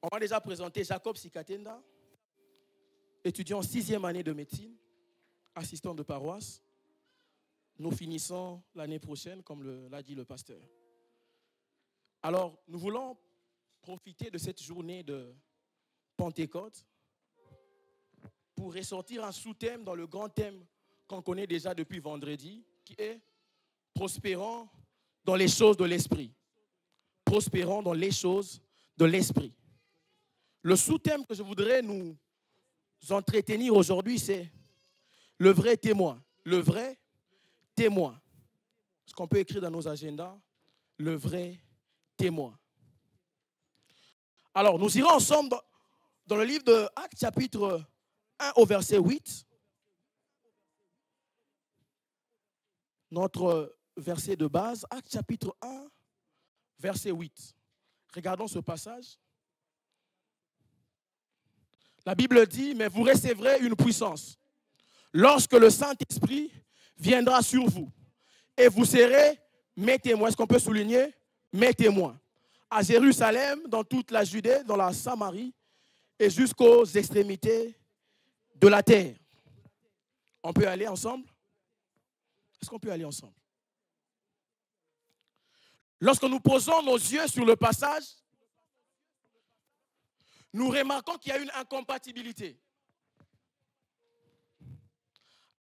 On m'a déjà présenté Jacob Sikatenda, étudiant en 6e année de médecine, assistant de paroisse. Nous finissons l'année prochaine, comme l'a dit le pasteur. Alors, nous voulons profiter de cette journée de Pentecôte pour ressortir un sous-thème dans le grand thème qu'on connaît déjà depuis vendredi, qui est « Prospérons dans les choses de l'esprit ». Prospérons dans les choses de l'esprit. Le sous-thème que je voudrais nous entretenir aujourd'hui, c'est le vrai témoin. Le vrai témoin. Ce qu'on peut écrire dans nos agendas, le vrai témoin. Alors, nous irons ensemble dans le livre de Actes, chapitre 1 au verset 8. Notre verset de base, Actes, chapitre 1, verset 8. Regardons ce passage. La Bible dit, mais vous recevrez une puissance lorsque le Saint-Esprit viendra sur vous. Et vous serez mes témoins. Est-ce qu'on peut souligner? Mes témoins. À Jérusalem, dans toute la Judée, dans la Samarie et jusqu'aux extrémités de la terre. On peut aller ensemble? Est-ce qu'on peut aller ensemble? Lorsque nous posons nos yeux sur le passage, nous remarquons qu'il y a une incompatibilité.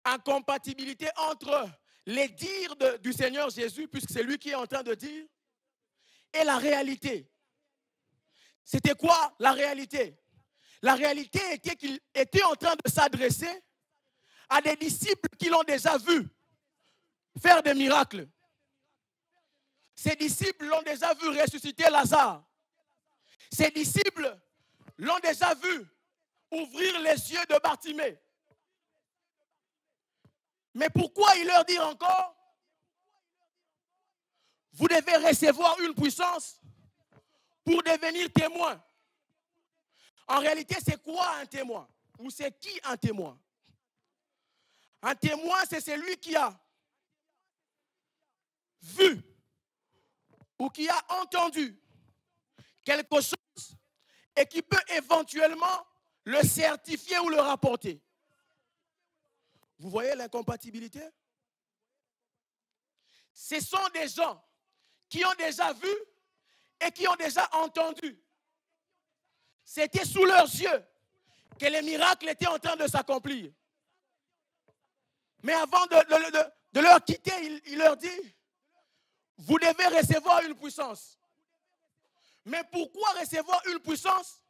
Incompatibilité entre les dires du Seigneur Jésus, puisque c'est lui qui est en train de dire, et la réalité. C'était quoi la réalité? La réalité était qu'il était en train de s'adresser à des disciples qui l'ont déjà vu faire des miracles. Ces disciples l'ont déjà vu ressusciter Lazare. Ces disciples l'ont déjà vu ouvrir les yeux de Bartimée. Mais pourquoi il leur dit encore, vous devez recevoir une puissance pour devenir témoin? En réalité, c'est quoi un témoin? Ou c'est qui un témoin? Un témoin, c'est celui qui a vu ou qui a entendu quelque chose et qui peut éventuellement le certifier ou le rapporter. Vous voyez l'incompatibilité? Ce sont des gens qui ont déjà vu et qui ont déjà entendu. C'était sous leurs yeux que les miracles étaient en train de s'accomplir. Mais avant de leur quitter, il leur dit, vous devez recevoir une puissance. Mais pourquoi recevoir une puissance?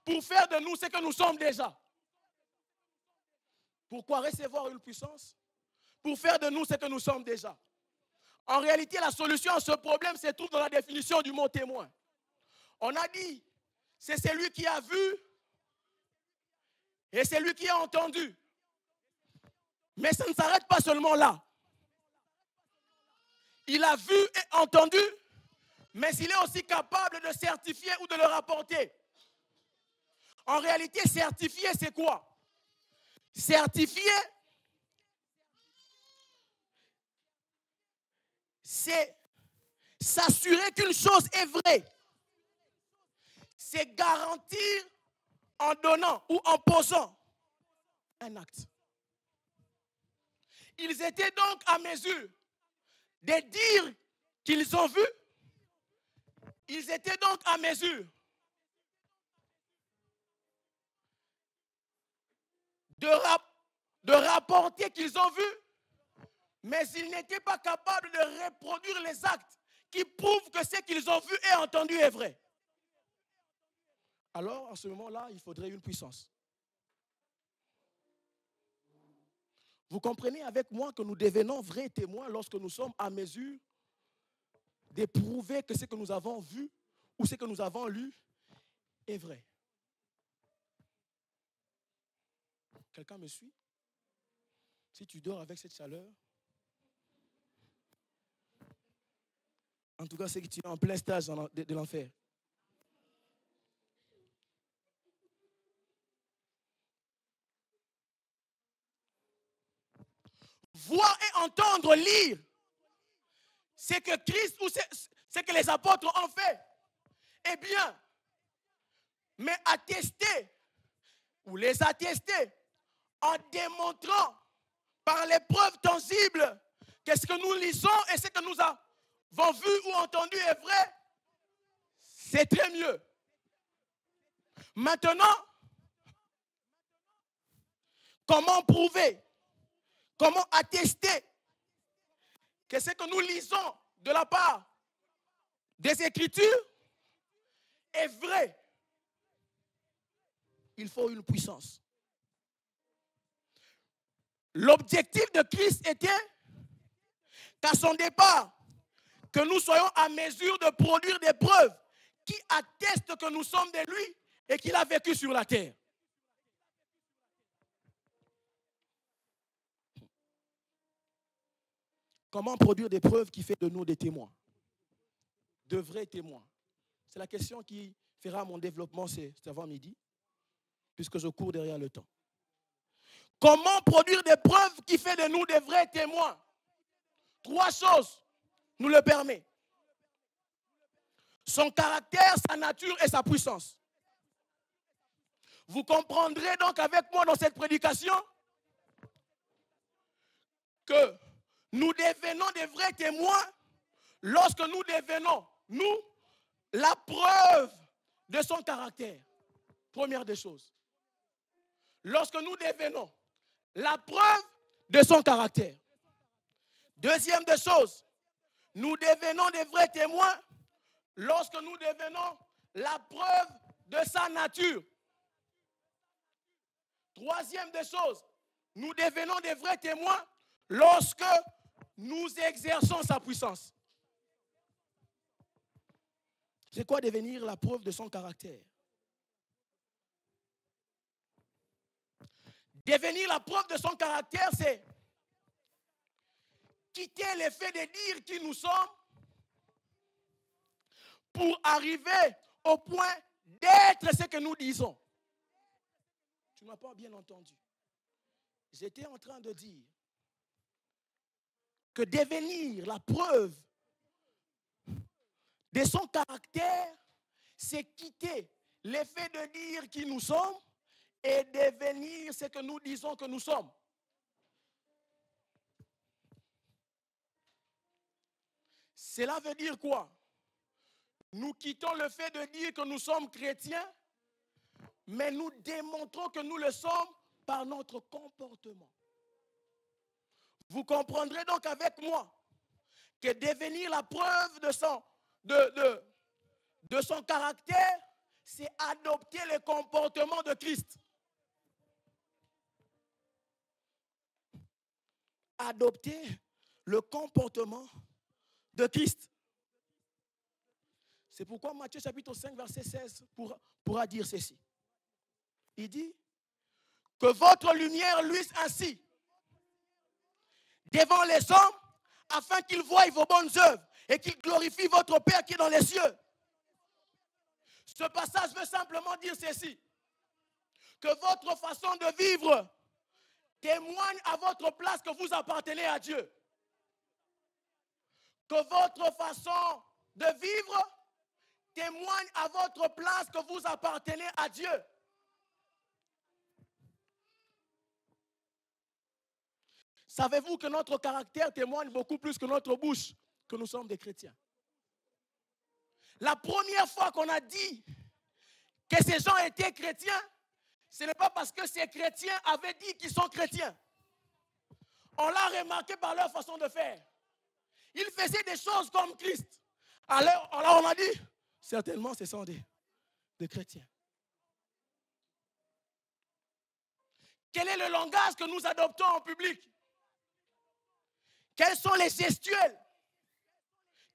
Pour faire de nous ce que nous sommes déjà. Pourquoi recevoir une puissance? Pour faire de nous ce que nous sommes déjà. En réalité, la solution à ce problème se trouve dans la définition du mot témoin. On a dit, c'est celui qui a vu et celui qui a entendu. Mais ça ne s'arrête pas seulement là. Il a vu et entendu, mais il est aussi capable de certifier ou de le rapporter. En réalité, certifier, c'est quoi? Certifier, c'est s'assurer qu'une chose est vraie. C'est garantir en donnant ou en posant un acte. Ils étaient donc à mesure de dire qu'ils ont vu. Ils étaient donc à mesure de rapporter qu'ils ont vu, mais ils n'étaient pas capables de reproduire les actes qui prouvent que ce qu'ils ont vu et entendu est vrai. Alors, en ce moment-là, il faudrait une puissance. Vous comprenez avec moi que nous devenons vrais témoins lorsque nous sommes à mesure de prouver que ce que nous avons vu ou ce que nous avons lu est vrai. Quelqu'un me suit? Si tu dors avec cette chaleur, en tout cas, c'est que tu es en plein stage de l'enfer. Voir et entendre, lire, c'est que Christ ou c'est que les apôtres ont fait. Eh bien, mais attester, ou les attester, en démontrant par les preuves tangibles que ce que nous lisons et ce que nous avons vu ou entendu est vrai, c'est très mieux. Maintenant, comment prouver, comment attester que ce que nous lisons de la part des Écritures est vrai? Il faut une puissance. L'objectif de Christ était qu'à son départ, que nous soyons à mesure de produire des preuves qui attestent que nous sommes de lui et qu'il a vécu sur la terre. Comment produire des preuves qui font de nous des témoins? De vrais témoins. C'est la question qui fera mon développement cet avant-midi, puisque je cours derrière le temps. Comment produire des preuves qui font de nous des vrais témoins? 3 choses nous le permettent. Son caractère, sa nature et sa puissance. Vous comprendrez donc avec moi dans cette prédication que nous devenons des vrais témoins lorsque nous devenons, nous, la preuve de son caractère. Première des choses. Lorsque nous devenons la preuve de son caractère. Deuxième des choses, nous devenons des vrais témoins lorsque nous devenons la preuve de sa nature. Troisième des choses, nous devenons des vrais témoins lorsque nous exerçons sa puissance. C'est quoi devenir la preuve de son caractère? Devenir la preuve de son caractère, c'est quitter l'effet de dire qui nous sommes pour arriver au point d'être ce que nous disons. Tu ne m'as pas bien entendu. J'étais en train de dire que devenir la preuve de son caractère, c'est quitter l'effet de dire qui nous sommes et devenir ce que nous disons que nous sommes. Cela veut dire quoi? Nous quittons le fait de dire que nous sommes chrétiens, mais nous démontrons que nous le sommes par notre comportement. Vous comprendrez donc avec moi que devenir la preuve de son caractère, c'est adopter le comportement de Christ. Adopter le comportement de Christ. C'est pourquoi Matthieu chapitre 5 verset 16 pourra dire ceci. Il dit que votre lumière luise ainsi devant les hommes afin qu'ils voient vos bonnes œuvres et qu'ils glorifient votre Père qui est dans les cieux. Ce passage veut simplement dire ceci, que votre façon de vivre témoigne à votre place que vous appartenez à Dieu. Que votre façon de vivre témoigne à votre place que vous appartenez à Dieu. Savez-vous que notre caractère témoigne beaucoup plus que notre bouche que nous sommes des chrétiens? La première fois qu'on a dit que ces gens étaient chrétiens, ce n'est pas parce que ces chrétiens avaient dit qu'ils sont chrétiens. On l'a remarqué par leur façon de faire. Ils faisaient des choses comme Christ. Alors on a dit, certainement ce sont des chrétiens. Quel est le langage que nous adoptons en public? Quels sont les gestuels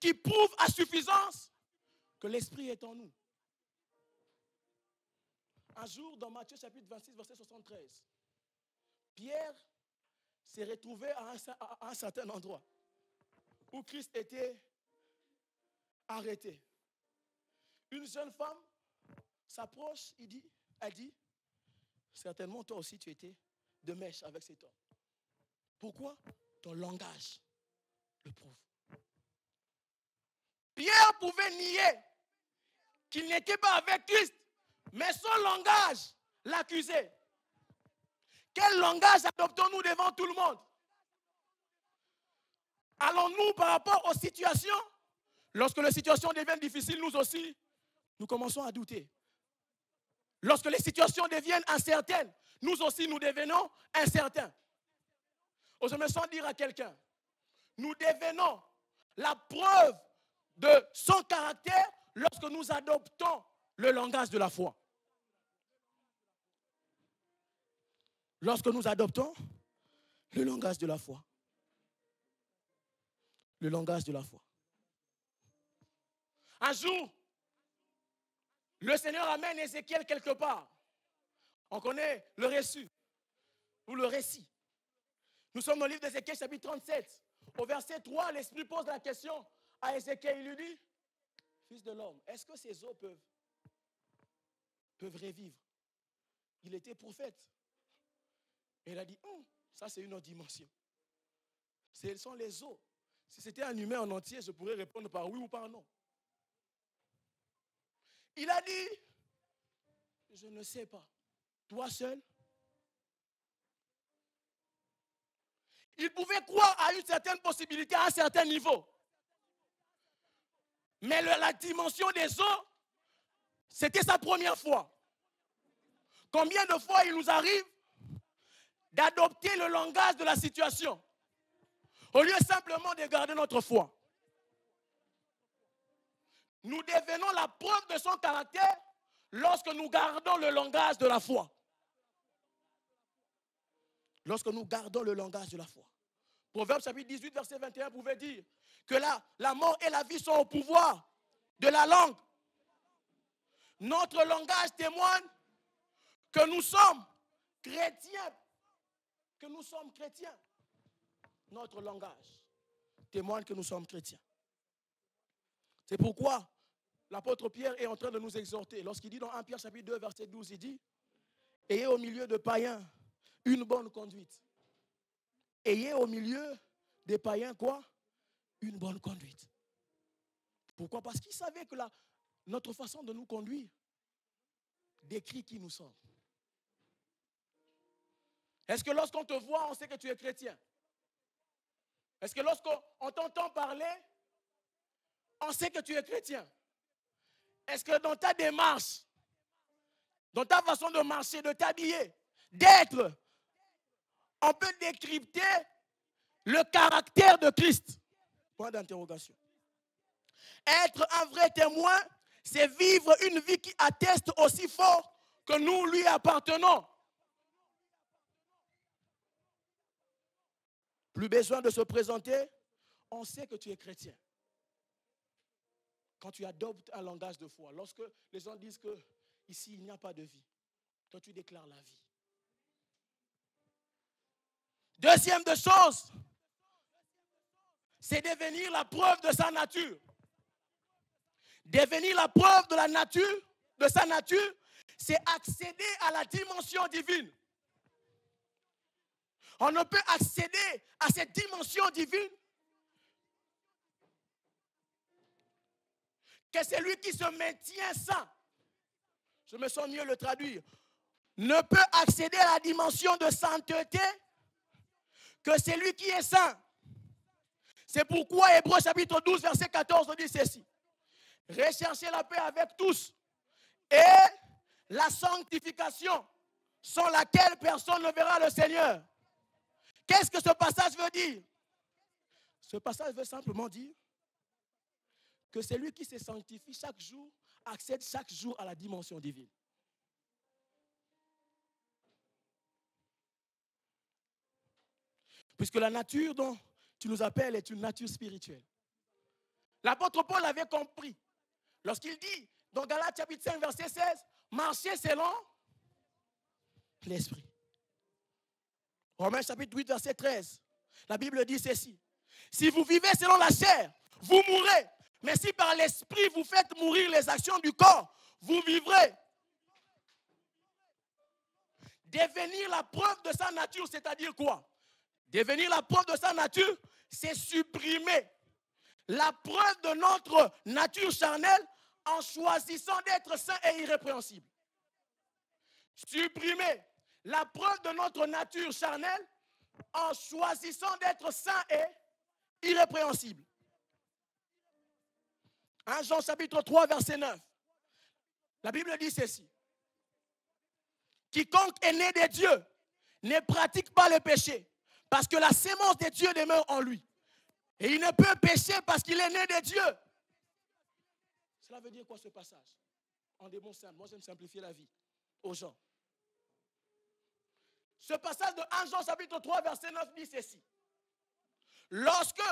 qui prouvent à suffisance que l'Esprit est en nous? Un jour, dans Matthieu chapitre 26, verset 73, Pierre s'est retrouvé à un certain endroit où Christ était arrêté. Une jeune femme s'approche, elle dit, certainement toi aussi tu étais de mèche avec cet homme. Pourquoi? Ton langage le prouve. Pierre pouvait nier qu'il n'était pas avec Christ, mais langage l'accuser? Quel langage adoptons-nous devant tout le monde? Allons-nous par rapport aux situations? Lorsque les situations deviennent difficiles, nous aussi, nous commençons à douter. Lorsque les situations deviennent incertaines, nous aussi, nous devenons incertains. Je me sens dire à quelqu'un, nous devenons la preuve de son caractère lorsque nous adoptons le langage de la foi. Lorsque nous adoptons le langage de la foi. Le langage de la foi. Un jour, le Seigneur amène Ézéchiel quelque part. On connaît le récit, ou le récit. Nous sommes dans le livre d'Ézéchiel, chapitre 37. Au verset 3, l'Esprit pose la question à Ézéchiel. Il lui dit, fils de l'homme, est-ce que ces eaux peuvent revivre? Il était prophète. Et il a dit, ça c'est une autre dimension. Ce sont les eaux. Si c'était un humain en entier, je pourrais répondre par oui ou par non. Il a dit, je ne sais pas. Toi seul? Il pouvait croire à une certaine possibilité, à un certain niveau. Mais la dimension des eaux, c'était sa première fois. Combien de fois il nous arrive d'adopter le langage de la situation, au lieu simplement de garder notre foi? Nous devenons la preuve de son caractère lorsque nous gardons le langage de la foi. Lorsque nous gardons le langage de la foi. Proverbe chapitre 18, verset 21 pouvait dire que la mort et la vie sont au pouvoir de la langue. Notre langage témoigne que nous sommes chrétiens. Que nous sommes chrétiens. Notre langage témoigne que nous sommes chrétiens. C'est pourquoi l'apôtre Pierre est en train de nous exhorter. Lorsqu'il dit dans 1 Pierre chapitre 2, verset 12, il dit, ayez au milieu de païens une bonne conduite. Ayez au milieu des païens quoi? Une bonne conduite. Pourquoi? Parce qu'ils savaient que notre façon de nous conduire décrit qui nous sommes. Est-ce que lorsqu'on te voit, on sait que tu es chrétien? Est-ce que lorsqu'on t'entend parler, on sait que tu es chrétien? Est-ce que dans ta démarche, dans ta façon de marcher, de t'habiller, d'être, on peut décrypter le caractère de Christ? Point d'interrogation. Être un vrai témoin, c'est vivre une vie qui atteste aussi fort que nous lui appartenons. Plus besoin de se présenter, on sait que tu es chrétien. Quand tu adoptes un langage de foi, lorsque les gens disent que ici il n'y a pas de vie, toi tu déclares la vie. Deuxième de chose, c'est devenir la preuve de sa nature. Devenir la preuve de la nature, de sa nature, c'est accéder à la dimension divine. On ne peut accéder à cette dimension divine que celui qui se maintient saint. Je me sens mieux le traduire. Ne peut accéder à la dimension de sainteté que celui qui est saint. C'est pourquoi Hébreux chapitre 12, verset 14 dit ceci. Recherchez la paix avec tous et la sanctification sans laquelle personne ne verra le Seigneur. Qu'est-ce que ce passage veut dire? Ce passage veut simplement dire que celui qui se sanctifie chaque jour accède chaque jour à la dimension divine. Puisque la nature dont tu nous appelles est une nature spirituelle. L'apôtre Paul avait compris lorsqu'il dit dans Galates chapitre 5 verset 16, marchez selon l'esprit. Romains chapitre 8 verset 13, la Bible dit ceci. Si vous vivez selon la chair, vous mourrez. Mais si par l'esprit vous faites mourir les actions du corps, vous vivrez. Devenir la preuve de sa nature, c'est-à-dire quoi? Devenir la preuve de sa nature, c'est supprimer la preuve de notre nature charnelle en choisissant d'être saint et irrépréhensible. supprimer la preuve de notre nature charnelle en choisissant d'être saint et irrépréhensible. 1 Jean chapitre 3, verset 9. La Bible dit ceci. Quiconque est né de Dieu ne pratique pas le péché, parce que la sémence de Dieu demeure en lui. Et il ne peut pécher parce qu'il est né de Dieu. Cela veut dire quoi ce passage? En des mots simples, moi j'aime simplifier la vie aux gens. Ce passage de 1 Jean chapitre 3 verset 9 dit ceci. Lorsque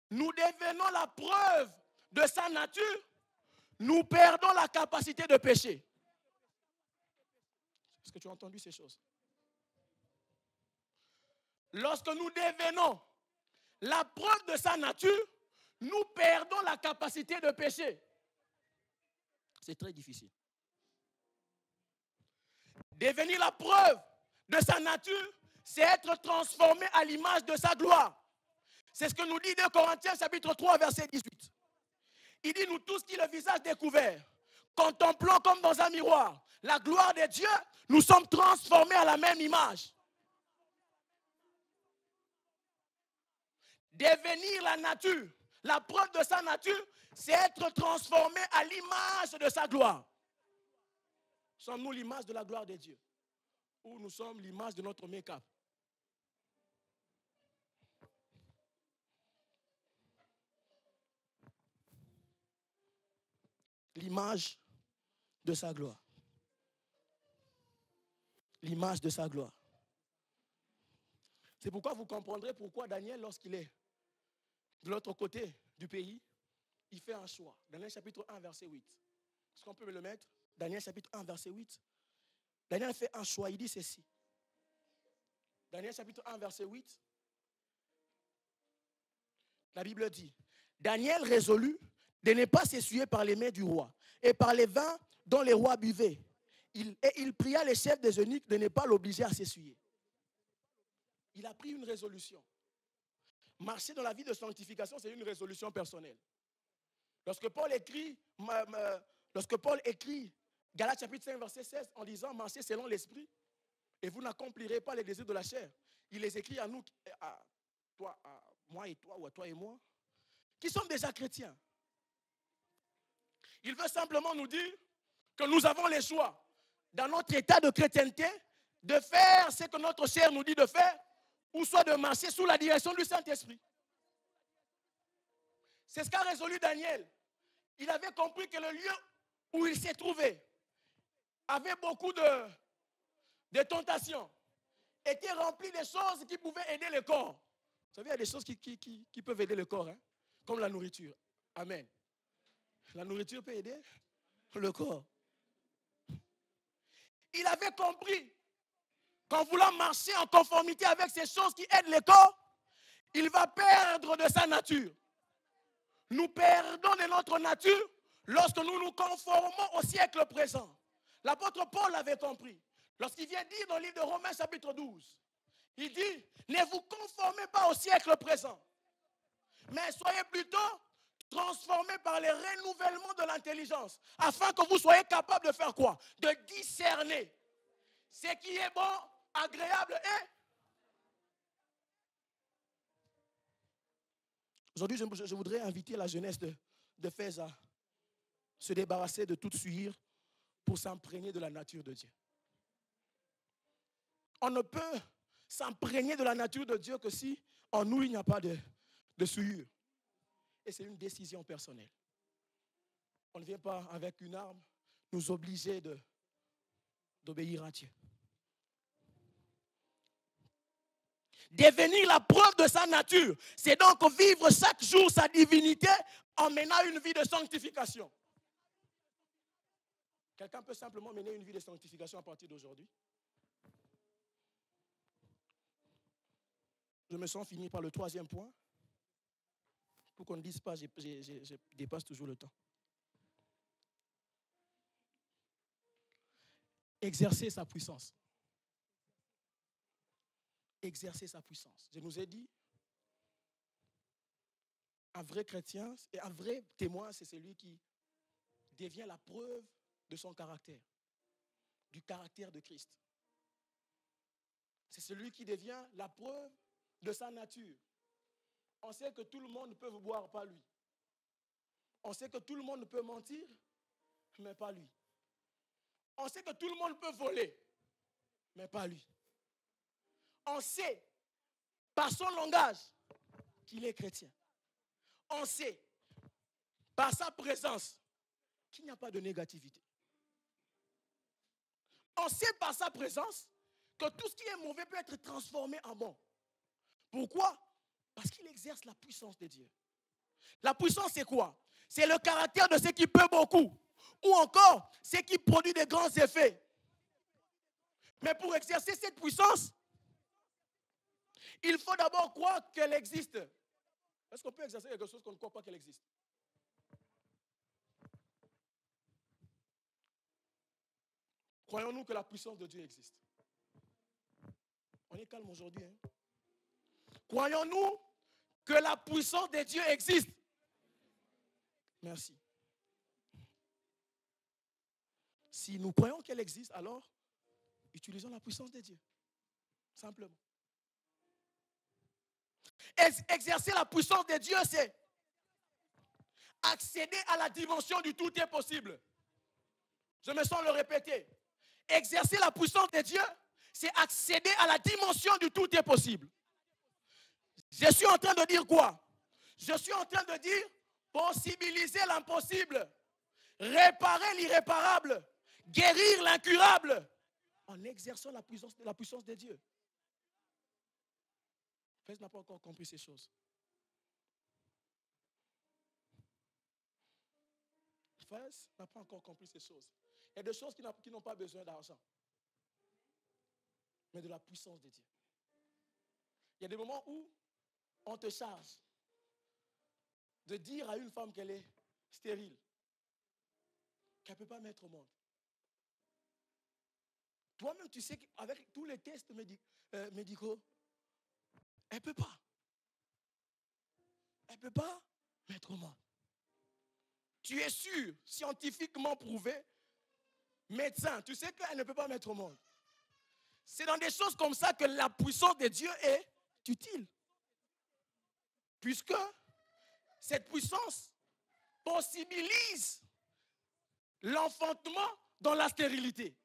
nous devenons la preuve de sa nature, nous perdons la capacité de pécher. Est-ce que tu as entendu ces choses? Lorsque nous devenons la preuve de sa nature, nous perdons la capacité de pécher. C'est très difficile. Devenir la preuve de sa nature, c'est être transformé à l'image de sa gloire. C'est ce que nous dit 2 Corinthiens chapitre 3 verset 18. Il dit, nous tous qui le visage découvert, contemplant comme dans un miroir la gloire de Dieu, nous sommes transformés à la même image. Devenir la nature, la preuve de sa nature, c'est être transformé à l'image de sa gloire. Sommes-nous l'image de la gloire de Dieu? Ou nous sommes l'image de notre make-up? L'image de sa gloire. L'image de sa gloire. C'est pourquoi vous comprendrez pourquoi Daniel, lorsqu'il est de l'autre côté du pays, il fait un choix. Daniel chapitre 1, verset 8. Est-ce qu'on peut me le mettre? Daniel chapitre 1, verset 8. Daniel fait un choix, il dit ceci. Daniel chapitre 1, verset 8. La Bible dit, Daniel résolut de ne pas s'essuyer par les mains du roi et par les vins dont les rois buvaient. Et il pria les chefs des eunuques de ne pas l'obliger à s'essuyer. Il a pris une résolution. Marcher dans la vie de sanctification, c'est une résolution personnelle. Lorsque Paul écrit Galates chapitre 5, verset 16, en disant marchez selon l'esprit, et vous n'accomplirez pas les désirs de la chair, il les écrit à nous, à toi, à moi et toi, ou à toi et moi, qui sommes déjà chrétiens. Il veut simplement nous dire que nous avons le choix, dans notre état de chrétienté, de faire ce que notre chair nous dit de faire, ou soit de marcher sous la direction du Saint-Esprit. C'est ce qu'a résolu Daniel. Il avait compris que le lieu où il s'est trouvé avait beaucoup de tentations, était rempli de choses qui pouvaient aider le corps. Vous savez, il y a des choses qui peuvent aider le corps, hein, comme la nourriture. Amen. La nourriture peut aider le corps. Il avait compris qu'en voulant marcher en conformité avec ces choses qui aident le corps, il va perdre de sa nature. Nous perdons de notre nature lorsque nous nous conformons au siècle présent. L'apôtre Paul l'avait compris. Lorsqu'il vient dire dans le livre de Romains chapitre 12, il dit, ne vous conformez pas au siècle présent, mais soyez plutôt transformés par le renouvellement de l'intelligence, afin que vous soyez capables de faire quoi? De discerner ce qui est bon, agréable et... Aujourd'hui, je voudrais inviter la jeunesse de Fès à se débarrasser de toute souillure pour s'imprégner de la nature de Dieu. On ne peut s'imprégner de la nature de Dieu que si en nous il n'y a pas de souillure. Et c'est une décision personnelle. On ne vient pas avec une arme nous obliger d'obéir à Dieu. Devenir la preuve de sa nature, c'est donc vivre chaque jour sa divinité en menant une vie de sanctification. Quelqu'un peut simplement mener une vie de sanctification à partir d'aujourd'hui? Je me sens fini par le troisième point. Pour qu'on ne dise pas, je dépasse toujours le temps. Exercer sa puissance. Exercer sa puissance. Je nous ai dit, un vrai chrétien et un vrai témoin, c'est celui qui devient la preuve de son caractère. du caractère de Christ. C'est celui qui devient la preuve de sa nature. On sait que tout le monde ne peut boire, pas lui. On sait que tout le monde peut mentir, mais pas lui. On sait que tout le monde peut voler, mais pas lui. On sait, par son langage, qu'il est chrétien. On sait, par sa présence, qu'il n'y a pas de négativité. On sait par sa présence que tout ce qui est mauvais peut être transformé en bon. Pourquoi? Parce qu'il exerce la puissance de Dieu. La puissance, c'est quoi? C'est le caractère de ce qui peut beaucoup. Ou encore, ce qui produit des grands effets. Mais pour exercer cette puissance, il faut d'abord croire qu'elle existe. Est-ce qu'on peut exercer quelque chose qu'on ne croit pas qu'elle existe? Croyons-nous que la puissance de Dieu existe? On est calme aujourd'hui. Hein? Croyons-nous que la puissance de Dieu existe? Merci. Si nous croyons qu'elle existe, alors utilisons la puissance de Dieu. Simplement. Exercer la puissance de Dieu, c'est accéder à la dimension du tout est possible. Je me sens le répéter. Exercer la puissance de Dieu, c'est accéder à la dimension du tout est possible. Je suis en train de dire quoi? Je suis en train de dire possibiliser l'impossible, réparer l'irréparable, guérir l'incurable, en exerçant la puissance de Dieu. Fès n'a pas encore compris ces choses. Fès n'a pas encore compris ces choses. Il y a des choses qui n'ont pas besoin d'argent, mais de la puissance de Dieu. Il y a des moments où on te charge de dire à une femme qu'elle est stérile, qu'elle ne peut pas mettre au monde. Toi-même, tu sais qu'avec tous les tests médicaux, elle ne peut pas. Elle ne peut pas mettre au monde. Tu es sûr, scientifiquement prouvé, médecin, tu sais qu'elle ne peut pas mettre au monde. C'est dans des choses comme ça que la puissance de Dieu est utile. Puisque cette puissance possibilise l'enfantement dans la stérilité.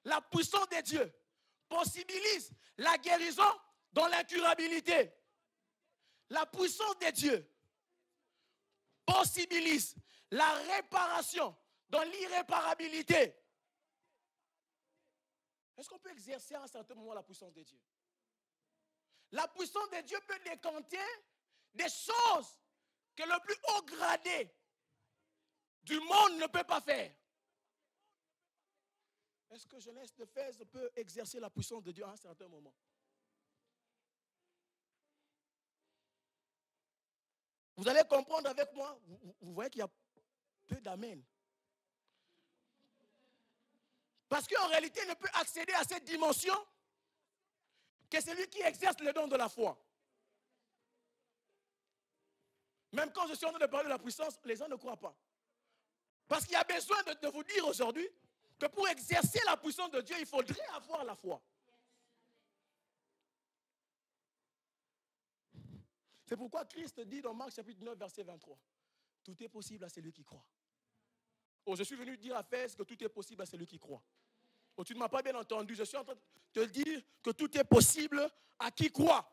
La puissance de Dieu possibilise la guérison dans l'incurabilité. La puissance de Dieu possibilise la réparation dans l'irréparabilité. Est-ce qu'on peut exercer à un certain moment la puissance de Dieu? La puissance de Dieu peut décanter des choses que le plus haut gradé du monde ne peut pas faire. Est-ce que Jeunesse de Fès peut exercer la puissance de Dieu à un certain moment? Vous allez comprendre avec moi, vous voyez qu'il y a peu d'amen. Parce qu'en réalité, il ne peut accéder à cette dimension que celui qui exerce le don de la foi. Même quand je suis en train de parler de la puissance, les gens ne croient pas. Parce qu'il y a besoin de vous dire aujourd'hui que pour exercer la puissance de Dieu, il faudrait avoir la foi. C'est pourquoi Christ dit dans Marc chapitre 9, verset 23, tout est possible à celui qui croit. Oh, je suis venu dire à Fès que tout est possible à celui qui croit. Oh, tu ne m'as pas bien entendu. Je suis en train de te dire que tout est possible à qui croit.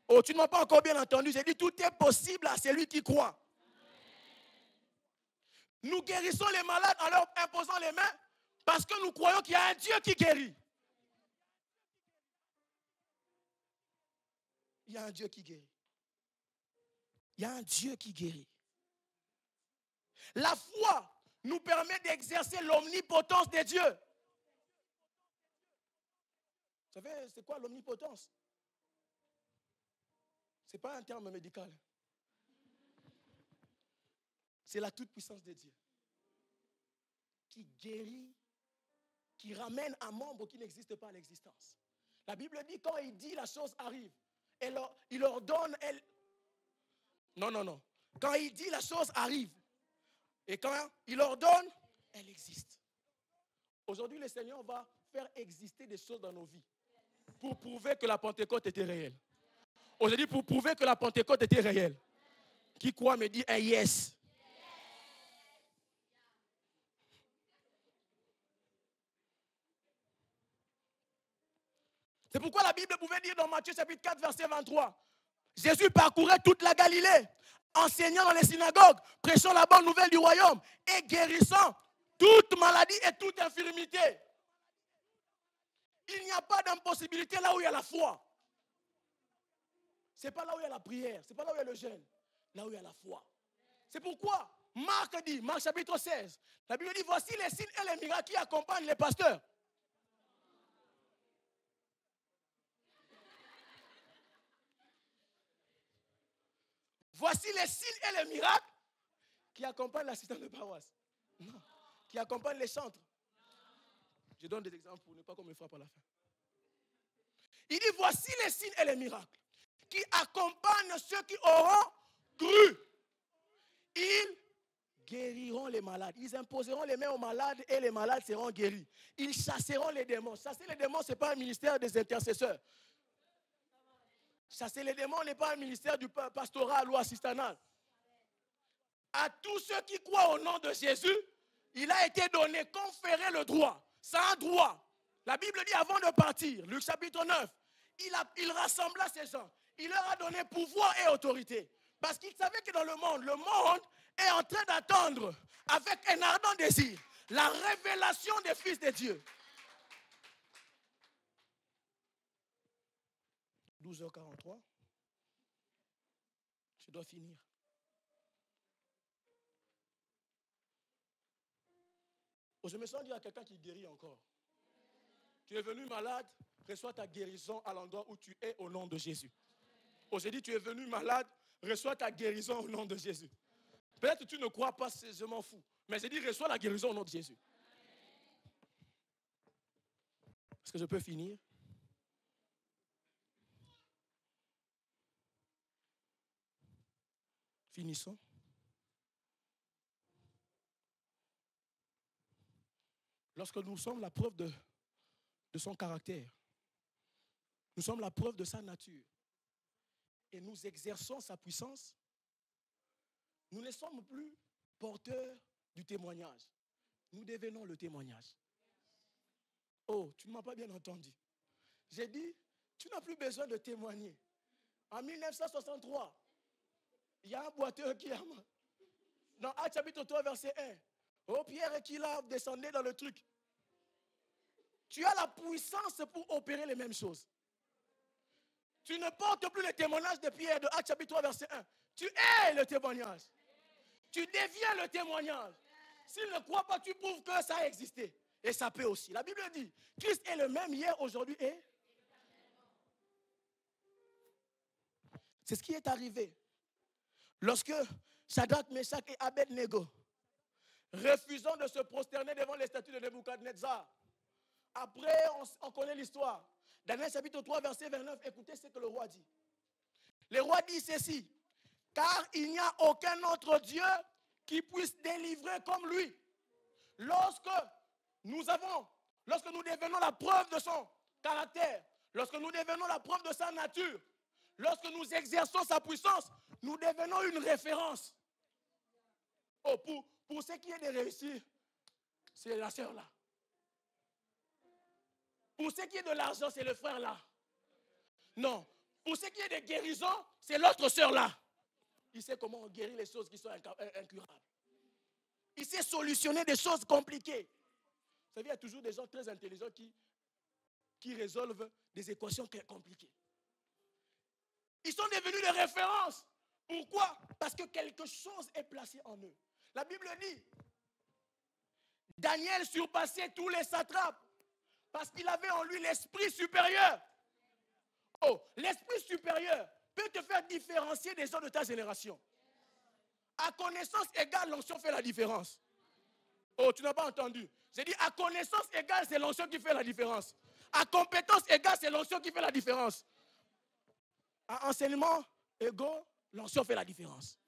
Oh, tu ne m'as pas encore bien entendu. J'ai dit tout est possible à celui qui croit. Nous guérissons les malades en leur imposant les mains parce que nous croyons qu'il y a un Dieu qui guérit. Il y a un Dieu qui guérit. Il y a un Dieu qui guérit. La foi nous permet d'exercer l'omnipotence de Dieu. Vous savez, c'est quoi l'omnipotence? Ce n'est pas un terme médical. C'est la toute-puissance de Dieu qui guérit, qui ramène un membre qui n'existe pas à l'existence. La Bible dit quand il dit la chose arrive, il ordonne, elle... Non. Quand il dit la chose arrive, et quand il ordonne, elle existe. Aujourd'hui, le Seigneur va faire exister des choses dans nos vies pour prouver que la Pentecôte était réelle. Aujourd'hui, pour prouver que la Pentecôte était réelle. Qui croit me dit un yes. C'est pourquoi la Bible pouvait dire dans Matthieu chapitre 4, verset 23, Jésus parcourait toute la Galilée, enseignant dans les synagogues, prêchant la bonne nouvelle du royaume et guérissant toute maladie et toute infirmité. Il n'y a pas d'impossibilité là où il y a la foi. Ce n'est pas là où il y a la prière, ce n'est pas là où il y a le jeûne, là où il y a la foi. C'est pourquoi Marc dit, Marc chapitre 16, la Bible dit, voici les signes et les miracles qui accompagnent les pasteurs. Voici les signes et les miracles qui accompagnent l'assistant de paroisse. Non. Qui accompagnent les chantres. Je donne des exemples pour ne pas qu'on me frappe à la fin. Il dit, voici les signes et les miracles qui accompagnent ceux qui auront cru. Ils guériront les malades. Ils imposeront les mains aux malades et les malades seront guéris. Ils chasseront les démons. Chasser les démons, ce n'est pas un ministère des intercesseurs. Chasser les démons n'est pas un ministère du pastoral ou assistanal. À tous ceux qui croient au nom de Jésus, il a été donné, conféré le droit. C'est un droit. La Bible dit avant de partir, Luc chapitre 9, il rassembla ces gens. Il leur a donné pouvoir et autorité. Parce qu'il savait que dans le monde est en train d'attendre avec un ardent désir la révélation des fils de Dieu. 12h43. Je dois finir. Je me sens dire à quelqu'un qui guérit encore. Tu es venu malade, reçois ta guérison à l'endroit où tu es au nom de Jésus. J'ai dit, tu es venu malade, reçois ta guérison au nom de Jésus. Peut-être que tu ne crois pas, je m'en fous. Mais j'ai dit, reçois la guérison au nom de Jésus. Est-ce que je peux finir? Finissons. Lorsque nous sommes la preuve de son caractère, nous sommes la preuve de sa nature, et nous exerçons sa puissance, nous ne sommes plus porteurs du témoignage. Nous devenons le témoignage. Oh, tu ne m'as pas bien entendu. J'ai dit, tu n'as plus besoin de témoigner. En 1963, il y a un boiteux qui a... Dans Actes chapitre 3, verset 1. Oh, Pierre qui l'a descendu dans le truc. Tu as la puissance pour opérer les mêmes choses. Tu ne portes plus le témoignage de Pierre de Actes chapitre 3, verset 1. Tu es le témoignage. Tu deviens le témoignage. S'il ne croit pas, tu prouves que ça a existé. Et ça peut aussi. La Bible dit, Christ est le même hier, aujourd'hui et... C'est ce qui est arrivé. Lorsque Shadrach, Meshach et Abednego, refusant de se prosterner devant les statues de Nebuchadnezzar, après on connaît l'histoire. Daniel chapitre 3, verset 29, écoutez ce que le roi dit. Le roi dit ceci, car il n'y a aucun autre Dieu qui puisse délivrer comme lui. Lorsque nous devenons la preuve de son caractère, lorsque nous devenons la preuve de sa nature, lorsque nous exerçons sa puissance, nous devenons une référence. Oh, pour ce qui est de réussir, c'est la sœur là. Pour ce qui est de l'argent, c'est le frère là. Non. Pour ce qui est de guérison, c'est l'autre sœur là. Il sait comment guérir les choses qui sont incurables. Il sait solutionner des choses compliquées. Vous savez, il y a toujours des gens très intelligents qui résolvent des équations compliquées. Ils sont devenus des références. Pourquoi? Parce que quelque chose est placé en eux. La Bible dit, Daniel surpassait tous les satrapes parce qu'il avait en lui l'esprit supérieur. Oh, l'esprit supérieur peut te faire différencier des gens de ta génération. À connaissance égale, l'onction fait la différence. Oh, tu n'as pas entendu. J'ai dit, à connaissance égale, c'est l'onction qui fait la différence. À compétence égale, c'est l'onction qui fait la différence. À enseignement égaux, l'onction fait la différence.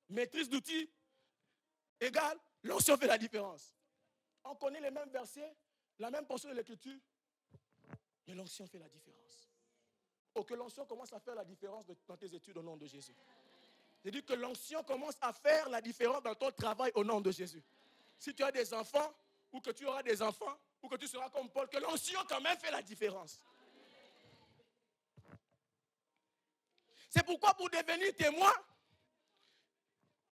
Maîtrise d'outils égale, l'onction fait la différence. on connaît les mêmes versets, la même portion de l'écriture, mais l'onction fait la différence. Ou que l'onction commence à faire la différence dans tes études au nom de Jésus. C'est-à-dire que l'onction commence à faire la différence dans ton travail au nom de Jésus. Si tu as des enfants, ou que tu auras des enfants, ou que tu seras comme Paul, que l'onction quand même fait la différence. C'est pourquoi pour devenir témoin,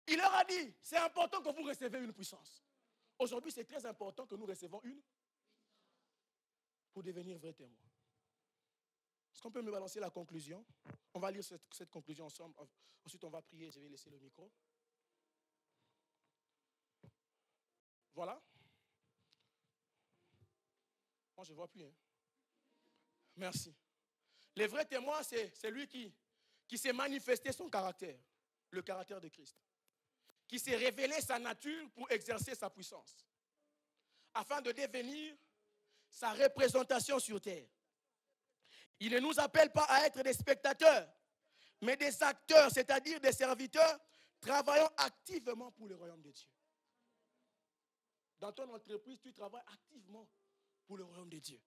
il leur a dit, c'est important que vous recevez une puissance. Aujourd'hui, c'est très important que nous recevons une pour devenir vrai témoin. Est-ce qu'on peut me balancer la conclusion? On va lire cette conclusion ensemble. Ensuite, on va prier. Je vais laisser le micro. Voilà. Moi, je ne vois plus. Hein. Merci. Le vrai témoin, c'est celui qui s'est manifesté son caractère, le caractère de Christ. Qui s'est révélé sa nature pour exercer sa puissance. Afin de devenir sa représentation sur terre. Il ne nous appelle pas à être des spectateurs, mais des acteurs, c'est-à-dire des serviteurs, travaillant activement pour le royaume de Dieu. Dans ton entreprise, tu travailles activement pour le royaume de Dieu.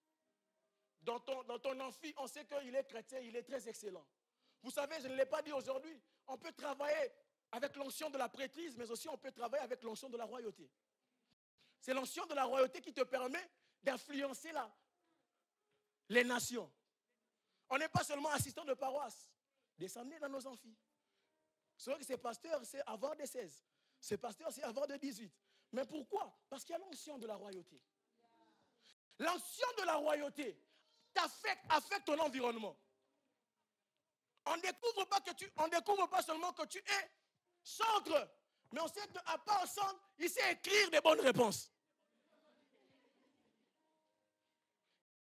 Dans ton amphi, on sait qu'il est chrétien, il est très excellent. Vous savez, je ne l'ai pas dit aujourd'hui, on peut travailler avec l'onction de la prêtrise, mais aussi on peut travailler avec l'onction de la royauté. C'est l'onction de la royauté qui te permet d'influencer les nations. On n'est pas seulement assistant de paroisse. Descendez dans nos amphis. C'est vrai que ces pasteurs, c'est avoir des 16. Ces pasteurs, c'est avoir des 18. Mais pourquoi? Parce qu'il y a l'onction de la royauté. L'onction de la royauté affecte ton environnement. On ne découvre pas seulement que tu es centre, mais on sait qu'à part centre, il sait écrire des bonnes réponses.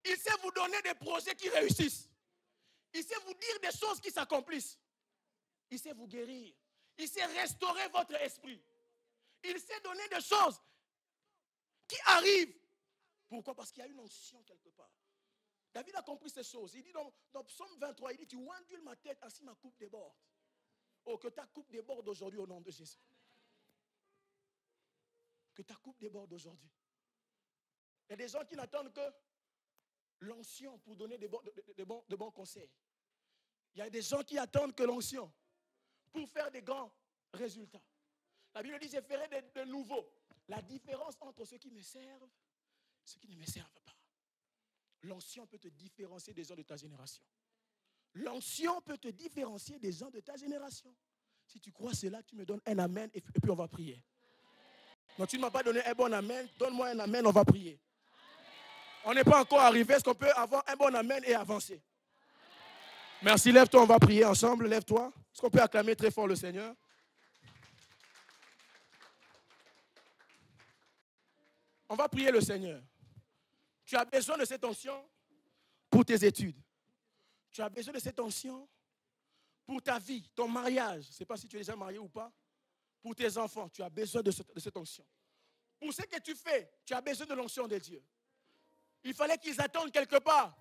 Il sait vous donner des projets qui réussissent. Il sait vous dire des choses qui s'accomplissent. Il sait vous guérir. Il sait restaurer votre esprit. Il sait donner des choses qui arrivent. Pourquoi? Parce qu'il y a une onction quelque part. David a compris ces choses. Il dit dans Psaume 23, il dit, tu ondules ma tête, ainsi ma coupe déborde. Oh, que ta coupe déborde aujourd'hui au nom de Jésus. Que ta coupe déborde aujourd'hui. Il y a des gens qui n'attendent que l'onction pour donner de bons conseils. Il y a des gens qui attendent que l'onction pour faire des grands résultats. La Bible dit, je ferai de nouveau la différence entre ceux qui me servent et ceux qui ne me servent pas. L'onction peut te différencier des gens de ta génération. L'onction peut te différencier des gens de ta génération. Si tu crois cela, tu me donnes un amen et puis on va prier. Non, tu ne m'as pas donné un bon amen, donne-moi un amen, on va prier. On n'est pas encore arrivé, est-ce qu'on peut avoir un bon amen et avancer? Merci, lève-toi, on va prier ensemble, lève-toi. Est-ce qu'on peut acclamer très fort le Seigneur? On va prier le Seigneur. Tu as besoin de cette onction pour tes études. Tu as besoin de cette onction pour ta vie, ton mariage. Je ne sais pas si tu es déjà marié ou pas. Pour tes enfants, tu as besoin de cette onction. Pour ce que tu fais, tu as besoin de l'onction de Dieu. Il fallait qu'ils attendent quelque part.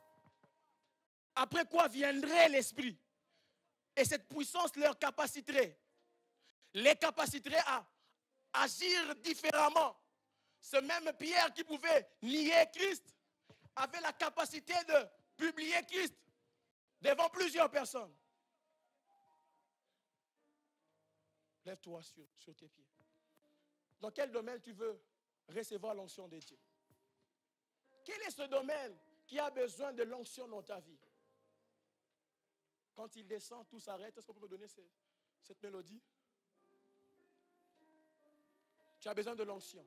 Après quoi viendrait l'Esprit. Et cette puissance leur capaciterait. Les capaciterait à agir différemment. Ce même Pierre qui pouvait nier Christ avait la capacité de publier Christ devant plusieurs personnes. Lève-toi sur tes pieds. Dans quel domaine tu veux recevoir l'onction de Dieu? Quel est ce domaine qui a besoin de l'onction dans ta vie? Quand il descend, tout s'arrête. Est-ce qu'on peut me donner cette mélodie? Tu as besoin de l'onction.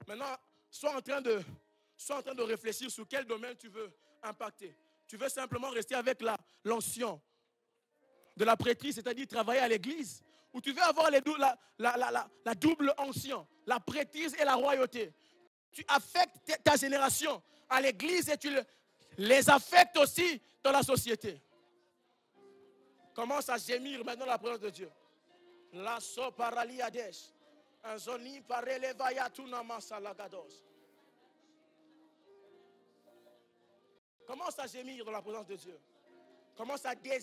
Maintenant, sois en train de réfléchir sur quel domaine tu veux impacter. Tu veux simplement rester avec l'onction de la prêtrise, c'est-à-dire travailler à l'église, ou tu veux avoir la double onction, la prêtrise et la royauté. Tu affectes ta génération à l'église et tu les affectes aussi dans la société. Commence à gémir maintenant la présence de Dieu. La soparali adesh. Un zoni parele vaya tunama salagados. Commence à gémir dans la présence de Dieu. Commence à désirer.